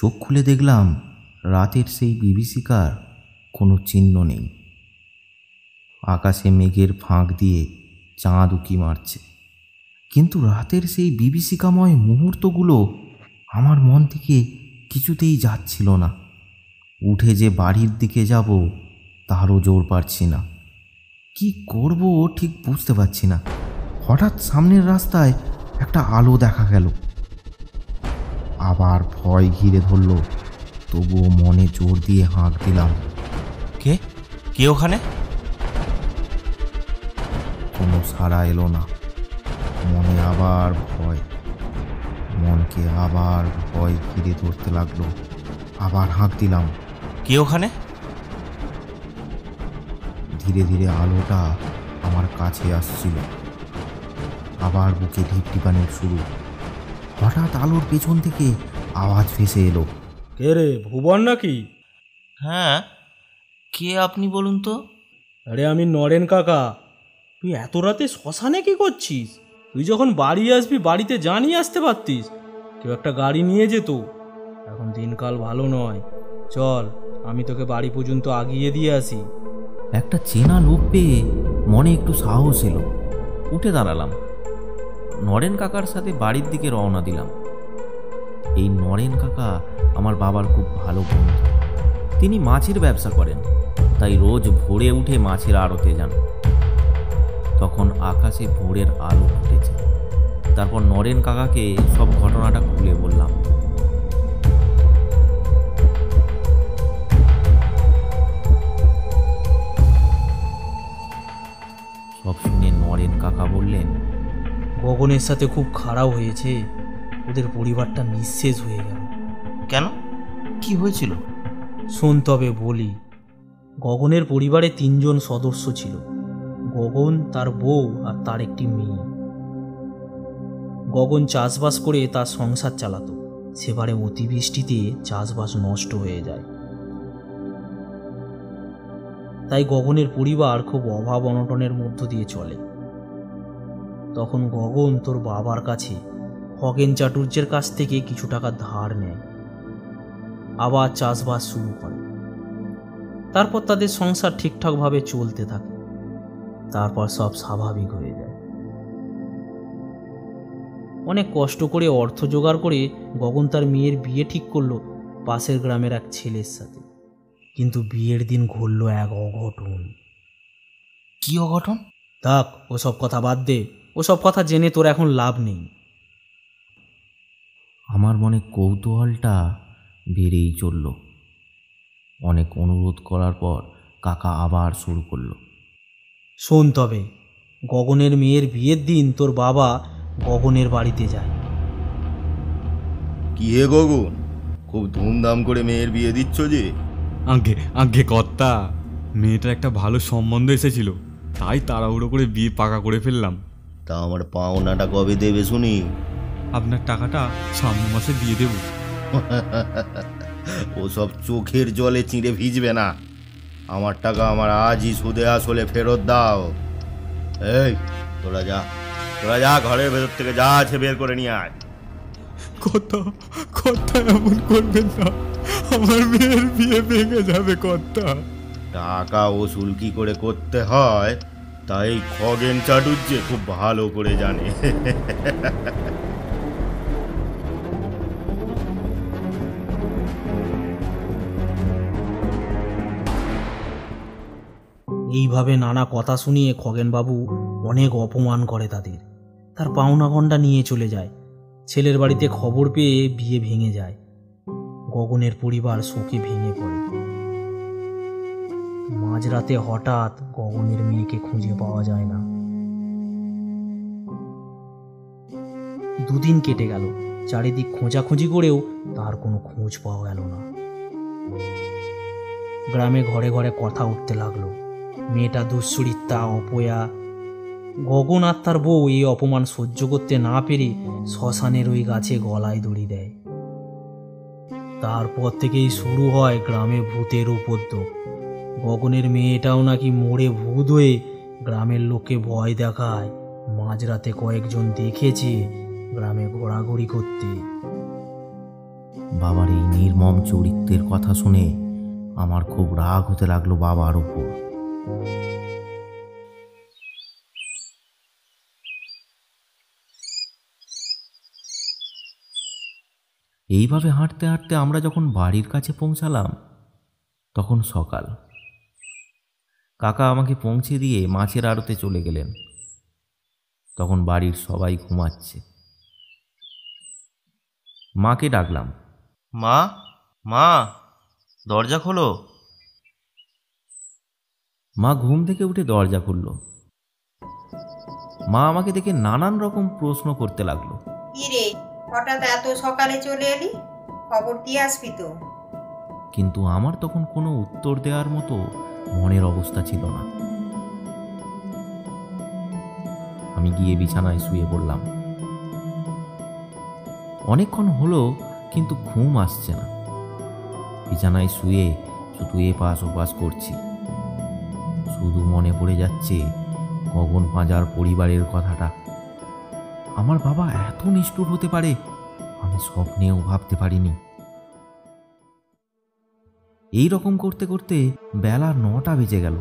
চোখ খুলে দেখলাম রাতের সেই বিভীষিকার কোনো চিহ্ন নেই। আকাশে মেঘের ফাঁক দিয়ে চাঁদ উঁকি মারছে, কিন্তু রাতের সেই বিভীষিকাময় মুহূর্তগুলো আমার মন থেকে কিছুতেই যাচ্ছিল না। উঠে যে বাড়ির দিকে যাব তারও জোর পারছি না। কি করব ঠিক বুঝতে পারছি না। হঠাৎ সামনের রাস্তায় একটা আলো দেখা গেল। আবার ভয় ঘিরে ধরল, তবুও মনে জোর দিয়ে হাঁক দিলাম। কে কে ওখানে? কোনো সাড়া এলো না। মনে আবার ভয়, মনকে আবার ভয় ঘিরে ধরতে লাগলো। আবার হাঁক দিলাম, কে ওখানে? ধীরে ধীরে আলোটা আমার কাছে আসছিল। আবার বুকে ঢিপঢিপানি শুরু। হঠাৎ আলোর পেছন থেকে আওয়াজ ভেসে এলো, কে রে, ভুবন নাকি? হ্যাঁ, কে আপনি বলুন তো? আরে আমি নরেন কাকা। তুই এত রাতে শ্মশানে কি করছিস? তুই যখন বাড়ি আসবি বাড়িতে জানিয়ে আসতে পারতিস, কেউ একটা গাড়ি নিয়ে যেত। এখন দিনকাল ভালো নয়, চল আমি তোকে বাড়ি পর্যন্ত আগিয়ে দিয়ে আসি। একটা চেনা লোক পেয়ে মনে একটু সাহস এলো। উঠে দাঁড়ালাম। নরেন কাকার সাথে বাড়ির দিকে রওনা দিলাম। এই নরেন কাকা আমার বাবার খুব ভালো বন্ধু। তিনি মাছের ব্যবসা করেন, তাই রোজ ভোরে উঠে মাছের আড়তে যান। তখন আকাশে ভোরের আলো ফুটেছে। তারপর নরেন কাকাকে সব ঘটনাটা খুলে বললাম। সব শুনে নরেন কাকা বললেন, গগনের সাথে খুব খারাপ হয়েছে, ওদের পরিবারটা নিঃশেষ হয়ে গেল। কেন, কি হয়েছিল? শোন তবে বলি। গগনের পরিবারে 3 জন সদস্য ছিল, গগন, তার বউ আর তার একটি মেয়ে। গগন চাষবাস করে তার সংসার চালাতো। সেবারে অতিবৃষ্টিতে চাষবাস নষ্ট হয়ে যায়, তাই গগনের পরিবার খুব অভাব অনটনের মধ্য দিয়ে চলে। তখন গগন তোর বাবার কাছে খগেন চাটুর্যের কাছ থেকে কিছু টাকা ধার নেয়, আবার চাষবাস শুরু করে। তারপর তাদের সংসার ঠিকঠাকভাবে চলতে থাকে। তারপর সব স্বাভাবিক হয়ে যায়। অনেক কষ্ট করে অর্থ জোগাড় করে গগন তার মেয়ের বিয়ে ঠিক করলো পাশের গ্রামের এক ছেলের সাথে। কিন্তু বিয়ের দিন ঘটল এক অঘটন। কি অঘটন? থাক, ওসব কথা বাদ দে। ওসব কথা জেনে তোর এখন লাভ নেই। আমার মনে কৌতূহলটা বেড়েই চলল। অনেক অনুরোধ করার পর কাকা আবার শুরু করলো। শোন তবে, গগনের মেয়ের বিয়ের দিন তোর বাবা গগনের বাড়িতে যায়। কি হে গগন, খুব ধুমধাম করে মেয়ের বিয়ে দিচ্ছ যে? আগে আগে কর্তা, মেয়েটার একটা ভালো সম্বন্ধ এসেছিল, তাই তাড়াহুড়ো করে বিয়ে পাকা করে ফেললাম। তা আমার পাওনাটা কবে দেবে শুনি? আপনার টাকাটা সামনের মাসে দিয়ে দেব। ওসব চোখের জলে চিঁড়ে ভিজবে না। আমার টাকা আমার আজই সুদে আসলে ফেরত দাও। এই তোরা যা, ঘরের ভেতর থেকে যা আছে বের করে নিয়ে আয়। কর্তা, কর্তা এমন করবেন না, আমার মেয়ের বিয়ে ভেঙে যাবে কর্তা। টাকা ওসুল কি করে করতে হয় তাই খগেন চাটুর্যে খুব ভালো করে জানে। এইভাবে নানা কথা শুনিয়ে খগেনবাবু অনেক অপমান করে তাদের। তার পাওনা গন্ডা নিয়ে চলে যায়। ছেলের বাড়িতে খবর পেয়ে বিয়ে ভেঙে যায়। গগনের পরিবার শোকে ভেঙে পড়ে। মাঝরাতে হঠাৎ গগনের মেয়েকে খুঁজে পাওয়া যায় না। 2 দিন কেটে গেল। চারিদিক খোঁজাখুঁজি করেও তার কোনো খোঁজ পাওয়া গেল না। গ্রামে ঘরে ঘরে কথা উঠতে লাগলো, মেয়েটা দুশ্চরিত্রা, অপয়া। গগন আর তার বউ এই অপমান সহ্য করতে না পেরে শ্মশানের ওই গাছে গলায় দড়ি দেয়। তারপর থেকেই শুরু হয় গ্রামে ভূতের উপদ্রব। গগনের মেয়েটাও নাকি মরে ভূত হয়ে গ্রামের লোককে ভয় দেখায়। মাঝরাতে কয়েকজন দেখেছে গ্রামে ঘোরাঘুরি করতে। বাবার এই নির্মম চরিত্রের কথা শুনে আমার খুব রাগ হতে লাগলো বাবার উপর। এইভাবে হাঁটতে হাঁটতে আমরা যখন বাড়ির কাছে পৌঁছালাম তখন সকাল। কাকা আমাকে পৌঁছে দিয়ে মাছের আড়তে চলে গেলেন। তখন বাড়ির সবাই ঘুমাচ্ছে। মাকে ডাকলাম, মা, মা, দরজা খোলো। মা ঘুম থেকে উঠে দরজা খুলল। মা আমাকে দেখে নানান রকম প্রশ্ন করতে লাগলো। কি রে, হঠাৎ এত সকালে চলে এলি? খবর দিয়ে আসবি তো। কিন্তু আমার তখন কোনো উত্তর দেওয়ার মতো মনের অবস্থা ছিল না। আমি গিয়ে বিছানায় শুয়ে পড়লাম। অনেকক্ষণ হলো কিন্তু ঘুম আসছে না। বিছানায় শুয়ে শুধু এপাশ ওপাশ করছি। শুধু মনে পড়ে যাচ্ছে গগন পাঁজার পরিবারের কথাটা। আমার বাবা এত নিষ্ঠুর হতে পারে আমি স্বপ্নেও ভাবতে পারিনি। এই রকম করতে করতে বেলা 9টা বেজে গেল।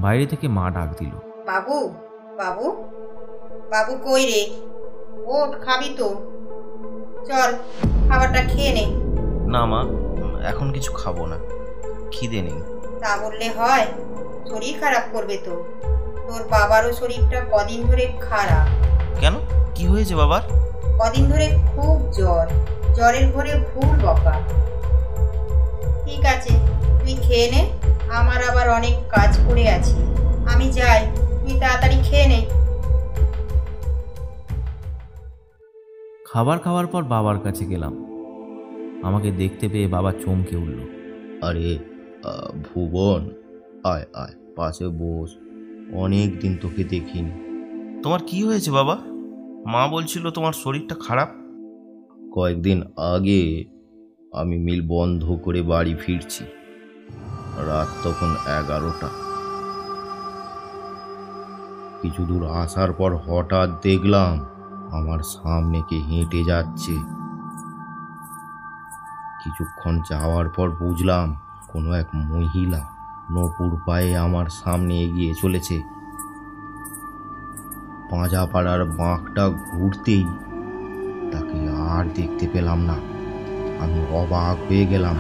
বাইরে থেকে মা ডাক দিল, বাবু, বাবু, বাবু কই রে? ওঠ, খাবি তো? চল, খাবারটা খেয়ে নে। না মা, এখন কিছু খাবো না, খিদে নেই। তা বললে হয়? শরীর খারাপ করবে তো। তোর বাবারও শরীরটা কদিন ধরে খারাপ। কেন, কি হয়েছে বাবার? কদিন ধরে খুব জ্বর, জ্বরের ঘরে ভুল বকা। ঠিক আছে, তুই খেয়ে নে, আমার আবার অনেক কাজ পড়ে আছে। আমি যাই, তুই তাড়াতাড়ি খেয়ে নে। খাবার খাওয়ার পর বাবার কাছে গেলাম। আমাকে দেখতে পেয়ে বাবা চমকে উঠল। আরে ভুবন, আয় আয়, পাশে বস, অনেক দিন তোকে দেখিনি। তোমার কি হয়েছে বাবা? মা বলছিল তোমার শরীরটা খারাপ। কয়েকদিন আগে আমি মিল বন্ধ করে বাড়ি ফিরছি। রাত তখন 11টা। কিছু দূর আসার পর হঠাৎ দেখলাম আমার সামনে কে হেঁটে যাচ্ছে। কিছুক্ষণ যাওয়ার পর বুঝলাম কোনো এক মহিলা নপুর পায়ে আমার সামনে এগিয়ে চলেছে। পাঁজাপাড়ার বাঁকটা ঘুরতেই তাকে আর দেখতে পেলাম না। আমি অবাক হয়ে গেলাম,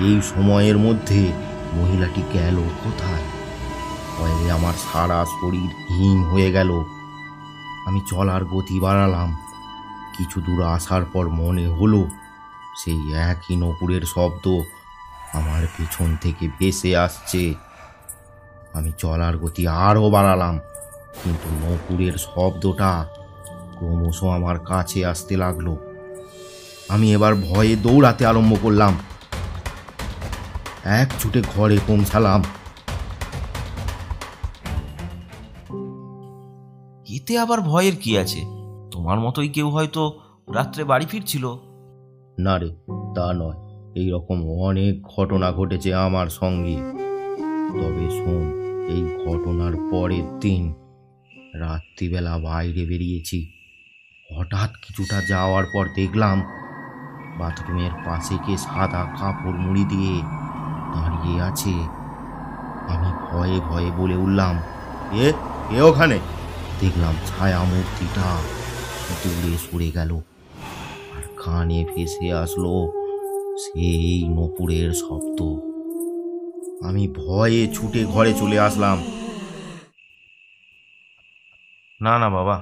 এই সময়ের মধ্যে মহিলাটি গেল কোথায়? ভয়ে আমার সারা শরীর হিম হয়ে গেল। আমি চলার গতি বাড়ালাম। কিছু দূর আসার পর মনে হলো সেই একই নপুরের শব্দ আমার পেছন থেকে ভেসে আসছে। আমি চলার গতি আরও বাড়ালাম, কিন্তু নপুরের শব্দটা ক্রমশ আমার কাছে আসতে লাগলো। আমি এবার ভয়ে দৌড়াতে আরম্ভ করলাম। এক ছুটে ঘরে পৌঁছালাম। এতে আবার ভয়ের কি আছে? তোমার মতোই কেউ হয়তো রাত্রে বাড়ি ফিরছিল। না রে, তা নয়। এই রকম অনেক ঘটনা ঘটেছে আমার সঙ্গে। তবে শোন, এই ঘটনার পরের দিন রাত্রিবেলা বাইরে বেরিয়েছি। হঠাৎ কিছুটা যাওয়ার পর দেখলাম বাথরুমের পাশে কে সাদা কাপড় মুড়ি দিয়ে দাঁড়িয়ে আছে। আমি ভয়ে ভয়ে বলে উঠলাম, এ ওখানে? দেখলাম ছায়া মূর্তিটা দূরে সরে গেল, আর কানে ভেসে আসলো সেই নপুরের শব্দ। আমি ভয়ে ছুটে ঘরে চলে আসলাম। না না বাবা,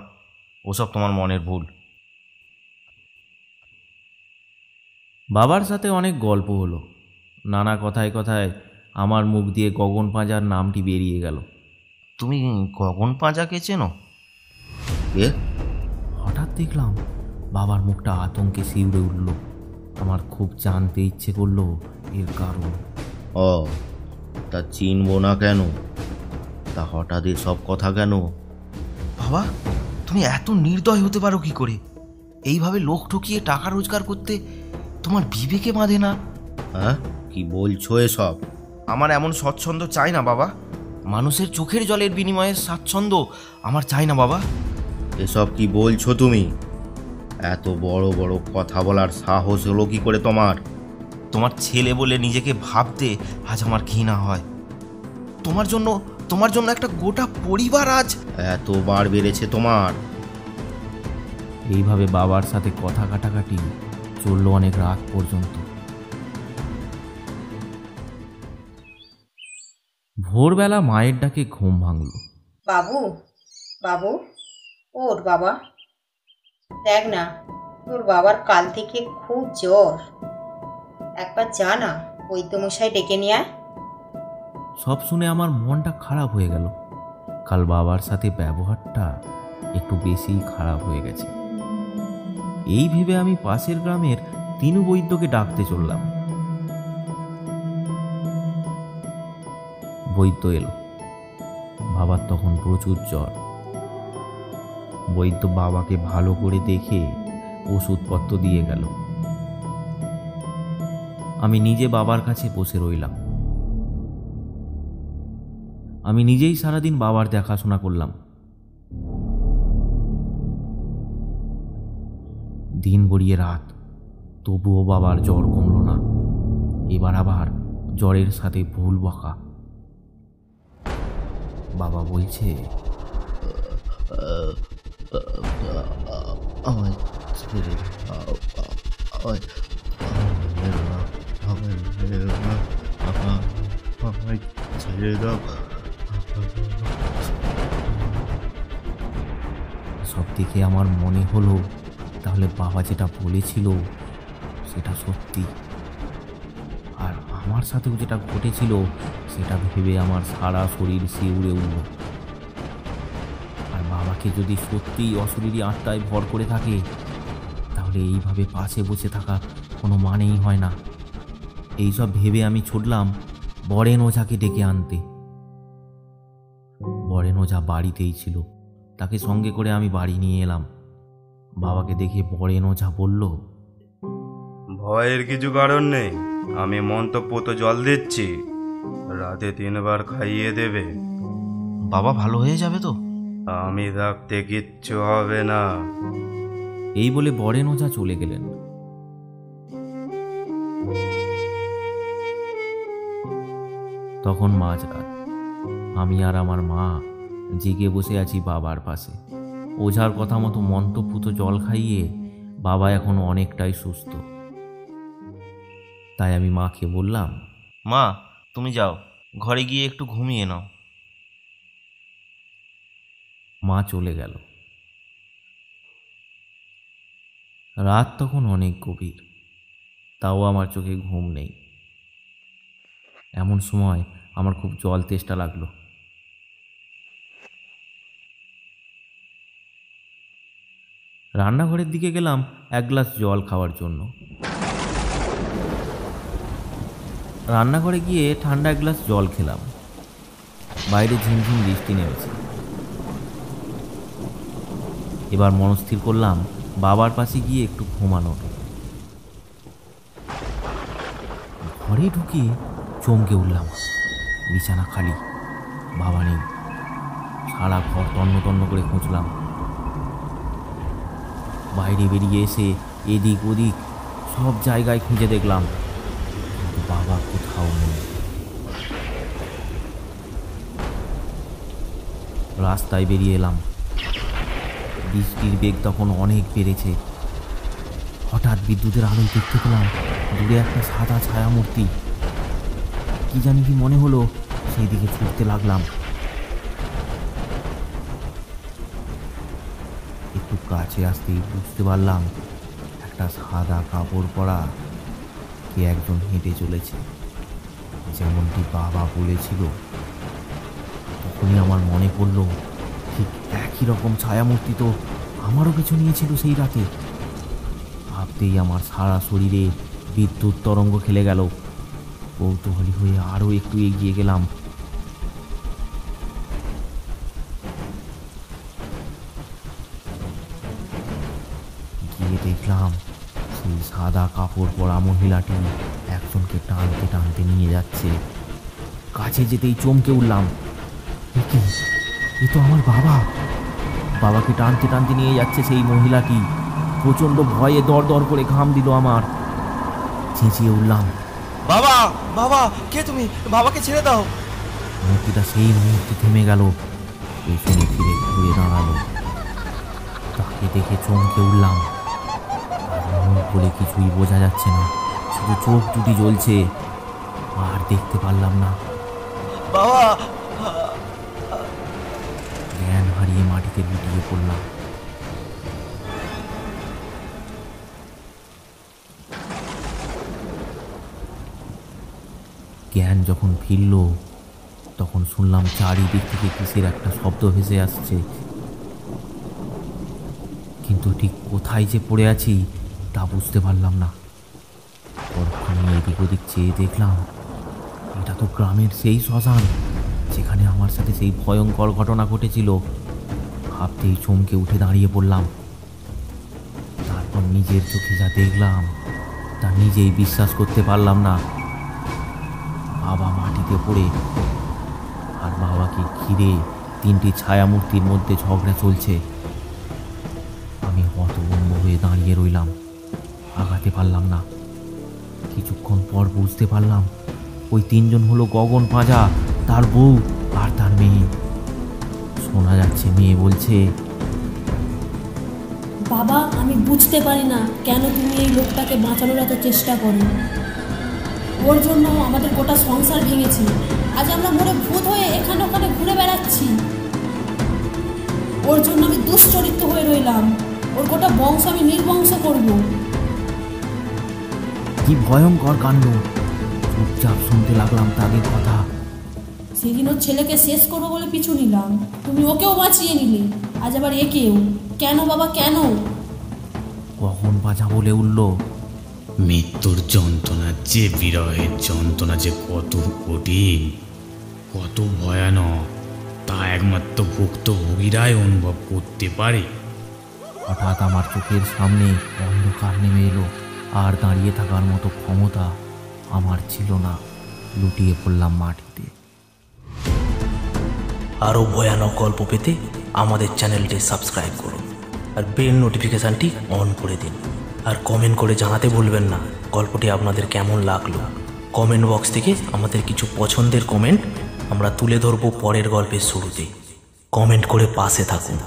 ওসব তোমার মনের ভুল। বাবার সাথে অনেক গল্প হলো। নানা কথায় কথায় আমার মুখ দিয়ে গগন পাঁজার নামটি বেরিয়ে গেল। তুমি গগন পাঁজাকে চেনো? এ হঠাৎ দেখলাম বাবার মুখটা আতঙ্কে শিউরে উঠল। আমার খুব জানতে ইচ্ছে করলো এর কারণ। ও, তা চিনবো না কেন? তা হঠাৎ সব কথা কেন? বাবা, তুমি এত নির্দয় হতে পারো কি করে? এইভাবে লোক ঠকিয়ে টাকা রোজগার করতে তোমার বিবেকে বাঁধে না? হ্যাঁ, কি বলছো এসব? আমার এমন স্বচ্ছন্দ চাই না বাবা। মানুষের চোখের জলের বিনিময়ে স্বাচ্ছন্দ্য আমার চাই না বাবা। এসব কি বলছো তুমি? এত বড় বড় কথা বলার সাহস হলো কি করে তোমার? তোমার ছেলে বলে নিজেকে ভাবতে আজ আমার ঘৃণা হয়। তোমার জন্য একটা গোটা পরিবার আজ। এত বার বেড়েছে তোমার? এইভাবে বাবার সাথে কথা কাটাকাটি চললো অনেক রাত পর্যন্ত। ভোরবেলা মায়ের ডাকে ঘুম ভাঙল। বাবু, বাবু, ওর বাবা, দেখ না তোর বাবার কাল থেকে খুব জ্বর। একবার যা না, বৈদ্যমশাই ডেকে নিয়ে আয়। সব শুনে আমার মনটা খারাপ হয়ে গেল। কাল বাবার সাথে ব্যবহারটা একটু বেশিই খারাপ হয়ে গেছে। এই ভেবে আমি পাশের গ্রামের তিনু বৈদ্যকে ডাকতে চললাম। বৈদ্য এলো। বাবার তখন প্রচুর জ্বর। বৈদ্য বাবাকে ভালো করে দেখে ওষুধপত্র দিয়ে গেল। আমি নিজে বাবার কাছে বসে রইলাম। আমি নিজেই সারাদিন বাবার দেখাশোনা করলাম। দিন গড়িয়ে রাত, তবুও বাবার জ্বর কমল না। এবার আবার জ্বরের সাথে ভুল বকা। বাবা বলছে, সব দেখে আমার মনে হলো তাহলে বাবা যেটা বলেছিল সেটা সত্যি। আর আমার সাথেও যেটা ঘটেছিল সেটা ভেবে আমার সারা শরীর শিউরে উঠল। আর বাবাকে যদি সত্যিই অশরীরী আত্মায় ভর করে থাকে তাহলে এইভাবে পাশে বসে থাকা কোনো মানেই হয় না। এইসব ভেবে আমি ছুটলাম বরেন ওঝাকে ডেকে আনতে। বরেন ওঝা বাড়িতেই ছিল। তাকে সঙ্গে করে আমি বাড়ি নিয়ে এলাম। বাবাকে দেখে বরেন ওঝা বলল, ভয়ের কিছু কারণ নেই, আমি মন্ত্রপুত জল দিচ্ছি, রাতে 3 বার খাইয়ে দেবে। বাবা ভালো হয়ে যাবে তো? আমি থাকতে কিচ্ছু হবে না। এই বলে বরেন ওঝা চলে গেলেন। তখন মাঝরাত। আমি আর আমার মা জেগে বসে আছি বাবার পাশে। ওঝার কথা মতো মন্ত্রপুত জল খাইয়ে বাবা এখন অনেকটাই সুস্থ। তাই আমি মাকে বললাম, মা তুমি যাও, ঘরে গিয়ে একটু ঘুমিয়ে নাও। মা চলে গেল। রাত তখন অনেক গভীর, তাও আমার চোখে ঘুম নেই। এমন সময় আমার খুব জল তেষ্টা লাগলো। রান্নাঘরের দিকে গেলাম 1 গ্লাস জল খাওয়ার জন্য। রান্নাঘরে গিয়ে ঠান্ডা 1 গ্লাস জল খেলাম। বাইরে ঝিমঝিম বৃষ্টি নেমেছে। এবার মনস্থির করলাম বাবার পাশে গিয়ে একটু ঘুমানোর। ঘরে ঢুকে চমকে উঠলাম। বিছানা খালি, বাবা নেই। সারা ঘর তন্ন তন্ন করে খুঁজলাম। বাইরে বেরিয়ে এসে এদিক ওদিক সব জায়গায় খুঁজে দেখলাম, কিন্তু বাবা কোথাও নেই। রাস্তায় বেরিয়ে এলাম। বৃষ্টির বেগ তখন অনেক বেড়েছে। হঠাৎ বিদ্যুতের আলোয় দেখতে পেলাম দূরে একটা সাদা ছায়ামূর্তি। কি জানি কি মনে হলো, সেই দিকে ছুটতে লাগলাম। একটু কাছে আসতেই বুঝতে পারলাম একটা সাদা কাপড় পরা কে একজন হেঁটে চলেছে, যেমনটি বাবা বলেছিল। তখনই আমার মনে পড়ল ঠিক একই রকম ছায়ামূর্তি তো আমারও পিছু নিয়েছিল সেই রাতে। ভাবতেই আমার সারা শরীরে বিদ্যুৎ তরঙ্গ খেলে গেল। কৌতূহলী হয়ে আরও একটু এগিয়ে গেলাম। গিয়ে দেখলাম সেই সাদা কাপড় পরা মহিলাটি একজনকে টানতে টানতে নিয়ে যাচ্ছে। কাছে যেতেই চমকে উঠলাম, এ তো আমার বাবা। বাবাকে টানতে টানতে নিয়ে যাচ্ছে সেই মহিলাটি। প্রচণ্ড ভয়ে দর করে ঘাম দিল আমার। চেঁচিয়ে উঠলাম, বাবা বাবা, কে তুমি? বাবাকে ছেড়ে দাও। মূর্তিটা সেই মুহূর্তে থেমে গেল, পেছনে ফিরে ঘুরে দাঁড়ালো। তাকে দেখে চমকে উঠলাম। মুখ বলে কিছুই বোঝা যাচ্ছে না, শুধু চোখ দুটি জ্বলছে। আর দেখতে পারলাম না। বাবা! জ্ঞান হারিয়ে মাটিতে লুটিয়ে পড়লাম। জ্ঞান যখন ফিরল তখন শুনলাম চারিদিক থেকে কিসের একটা শব্দ ভেসে আসছে, কিন্তু ঠিক কোথায় যে পড়ে আছি তা বুঝতে পারলাম না। পরক্ষণে এদিক ওদিক চেয়ে দেখলাম এটা তো গ্রামের সেই শ্মশান যেখানে আমার সাথে সেই ভয়ঙ্কর ঘটনা ঘটেছিল। ভাবতেই চমকে উঠে দাঁড়িয়ে পড়লাম। তারপর নিজের চোখে যা দেখলাম তা নিজেই বিশ্বাস করতে পারলাম না। বাবা মাটিতে পড়ে, আর বাবাকে ঘিরে 3টি ছায়ামূর্তির মধ্যে ঝগড়া চলছে। আমি হতভম্ব হয়ে দাঁড়িয়ে রইলাম, আগাতে পারলাম না। কিছুক্ষণ পর বুঝতে পারলাম ওই 3 জন হলো গগন পাঁজা, তার বউ আর তার মেয়ে। শোনা যাচ্ছে মেয়ে বলছে, বাবা, আমি বুঝতে পারি না কেন তুমি এই লোকটাকে বাঁচানোর এত চেষ্টা করো। ওর জন্য আমাদের গোটা সংসার ভেঙেছে। আজ আমরা মরে ভূত হয়ে এখানে ওখানে ঘুরে বেড়াচ্ছি। ওর জন্য আমি দুশ্চরিত্র হয়ে রইলাম। ওর গোটা বংশ আমি নির্বংশ করব। কি ভয়ঙ্কর কাণ্ড! চুপচাপ শুনতে লাগলাম তাদের কথা। সেদিন ওর ছেলেকে শেষ করবো বলে পিছু নিলাম, তুমি ওকেও বাঁচিয়ে নিলে, আজ আবার একেও। কেন বাবা, কেন? গগন পাঁজা বলে উঠল, মৃত্যুর যন্ত্রণা যে, বিরহের যন্ত্রণা যে কত কঠিন, কত ভয়ানক, তা একমাত্র ভুক্তভোগীরাই অনুভব করতে পারে। হঠাৎ আমার চোখের সামনে অন্ধকার নেমে এলো, আর দাঁড়িয়ে থাকার মতো ক্ষমতা আমার ছিল না। লুটিয়ে পড়লাম মাটিতে। আরও ভয়ানক গল্প পেতে আমাদের চ্যানেলটি সাবস্ক্রাইব করুন আর বেল নোটিফিকেশানটি অন করে দিন। আর কমেন্ট করে জানাতে ভুলবেন না গল্পটি আপনাদের কেমন লাগলো। কমেন্ট বক্স থেকে আমাদের কিছু পছন্দের কমেন্ট আমরা তুলে ধরবো পরের গল্পের শুরুতে। কমেন্ট করে পাশে থাকুন।